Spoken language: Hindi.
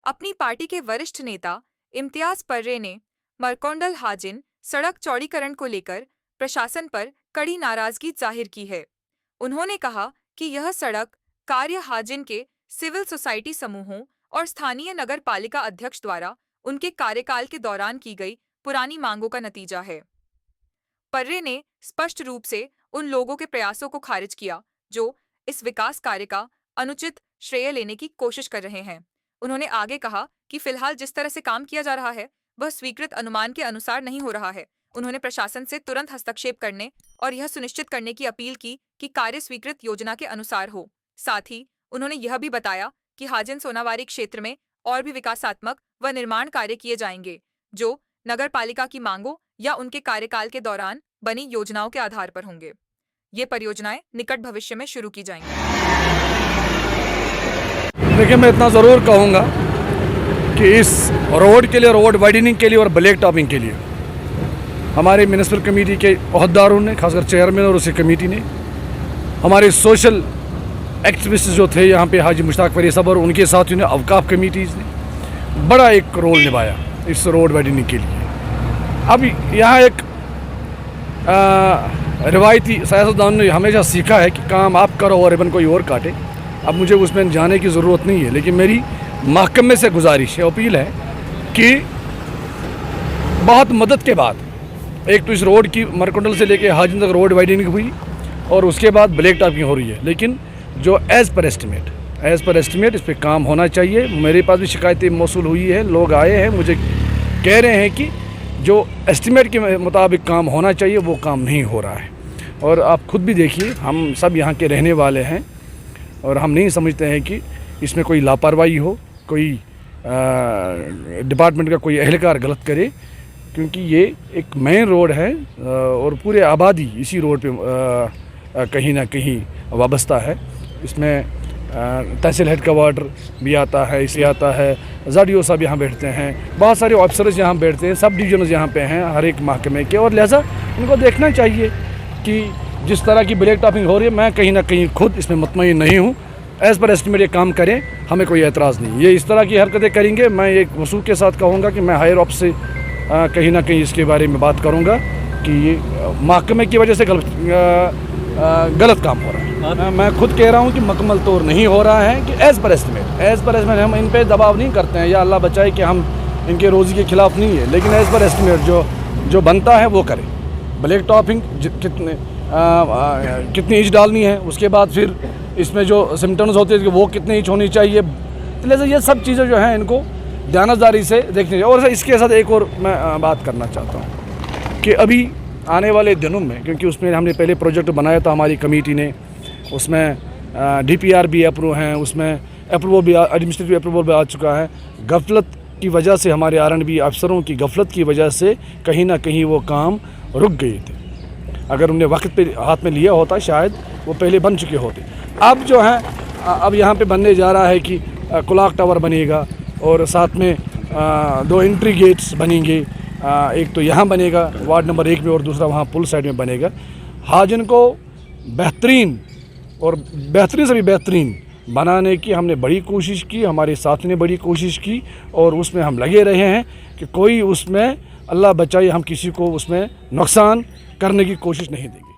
अपनी पार्टी के वरिष्ठ नेता इम्तियाज पर्रे ने मरकोंडल हाजिन सड़क चौड़ीकरण को लेकर प्रशासन पर कड़ी नाराजगी जाहिर की है। उन्होंने कहा कि यह सड़क कार्य हाजिन के सिविल सोसाइटी समूहों और स्थानीय नगर पालिका अध्यक्ष द्वारा उनके कार्यकाल के दौरान की गई पुरानी मांगों का नतीजा है। पर्रे ने स्पष्ट रूप से उन लोगों के प्रयासों को खारिज किया जो इस विकास कार्य का अनुचित श्रेय लेने की कोशिश कर रहे हैं। उन्होंने आगे कहा कि फिलहाल जिस तरह से काम किया जा रहा है वह स्वीकृत अनुमान के अनुसार नहीं हो रहा है। उन्होंने प्रशासन से तुरंत हस्तक्षेप करने और यह सुनिश्चित करने की अपील की कि कार्य स्वीकृत योजना के अनुसार हो। साथ ही उन्होंने यह भी बताया कि हाजिन सोनावारी क्षेत्र में और भी विकासात्मक व निर्माण कार्य किए जाएंगे जो नगर पालिका की मांगों या उनके कार्यकाल के दौरान बनी योजनाओं के आधार पर होंगे। ये परियोजनाएं निकट भविष्य में शुरू की जाएंगी। देखिए, मैं इतना ज़रूर कहूँगा कि इस रोड के लिए, रोड वाइडनिंग के लिए और ब्लैक टॉपिंग के लिए हमारे म्यूनिसिपल कमेटी के अहदेदारों ने, खासकर चेयरमैन और उसी कमेटी ने, हमारे सोशल एक्टिविस्ट जो थे यहाँ पे हाजी मुश्ताक फरीद साहब और उनके साथियों ने, अवकाफ कमेटीज़ ने बड़ा एक रोल निभाया इस रोड वाइडनिंग के लिए। अब यहाँ एक रिवायती सियासतदान ने हमेशा सीखा है कि काम आप करो और रिबन कोई और काटे। अब मुझे उसमें जाने की ज़रूरत नहीं है, लेकिन मेरी महकमे से गुजारिश है, अपील है कि बहुत मदद के बाद एक तो इस रोड की मरकोंडल से लेके हाजिन तक रोड वाइडनिंग हुई और उसके बाद ब्लैक टॉपिंग हो रही है, लेकिन जो एज़ पर एस्टिमेट इस पर काम होना चाहिए। मेरे पास भी शिकायतें मौसूल हुई है, लोग आए हैं मुझे कह रहे हैं कि जो एस्टिमेट के मुताबिक काम होना चाहिए वो काम नहीं हो रहा है। और आप खुद भी देखिए, हम सब यहाँ के रहने वाले हैं और हम नहीं समझते हैं कि इसमें कोई लापरवाही हो, कोई डिपार्टमेंट का कोई एहलकार गलत करे, क्योंकि ये एक मेन रोड है और पूरे आबादी इसी रोड पे कहीं ना कहीं वाबस्ता है। इसमें तहसील हेड का वार्डर भी आता है, इसे आता है, ज़ाडियो साहब यहाँ बैठते हैं, बहुत सारे ऑफिसर्स यहाँ बैठते हैं, सब डिवीजन्स यहाँ पे हैं हर एक महकमे के, और लिहाजा इनको देखना चाहिए कि जिस तरह की ब्लैक टॉपिंग हो रही है, मैं कहीं ना कहीं खुद इसमें मुतमईन नहीं हूँ। एज़ पर एस्टिमेट ये काम करें, हमें कोई एतराज़ नहीं। ये इस तरह की हरकतें करेंगे, मैं एक वसूख के साथ कहूँगा कि मैं हायर ऑफ से कहीं ना कहीं इसके बारे में बात करूँगा कि ये महकमे की वजह से गलत काम हो रहा है। मैं खुद कह रहा हूँ कि मुकम्मल तौर नहीं हो रहा है कि एज़ पर एस्टिमेट हम इन पे दबाव नहीं करते हैं, या अल्लाह बचाए कि हम इनके रोज़ी के ख़िलाफ़ नहीं है, लेकिन एज़ पर एस्टिमेट जो बनता है वो करें। ब्लैक टॉपिंग कितनी इंच डालनी है, उसके बाद फिर इसमें जो सिम्टम्स होते हैं कि वो कितनी इंच होनी चाहिए, तो लिहाजा ये सब चीज़ें जो हैं इनको ध्यानदारी से देखनी चाहिए। और इसके साथ एक और मैं बात करना चाहता हूँ कि अभी आने वाले दिनों में, क्योंकि उसमें हमने पहले प्रोजेक्ट बनाया था हमारी कमेटी ने, उसमें DPR भी अप्रूव हैं, उसमें अप्रूवल भी, एडमिनिस्ट्रेटिव अप्रूवल भी आ चुका है। गफलत की वजह से, हमारे R&B अफसरों की गफलत की वजह से कहीं ना कहीं वो काम रुक गए थे। अगर उन्हें वक्त पे हाथ में लिया होता शायद वो पहले बन चुके होते। अब जो है, अब यहाँ पे बनने जा रहा है कि क्लॉक टावर बनेगा और साथ में 2 एंट्री गेट्स बनेंगे, एक तो यहाँ बनेगा वार्ड नंबर 1 में और दूसरा वहाँ पुल साइड में बनेगा। हाजिन को बेहतरीन और बेहतरीन से भी बेहतरीन बनाने की हमने बड़ी कोशिश की, हमारे साथ ने बड़ी कोशिश की और उसमें हम लगे रहे हैं कि कोई उसमें, अल्लाह बचाए, हम किसी को उसमें नुकसान करने की कोशिश नहीं देंगे।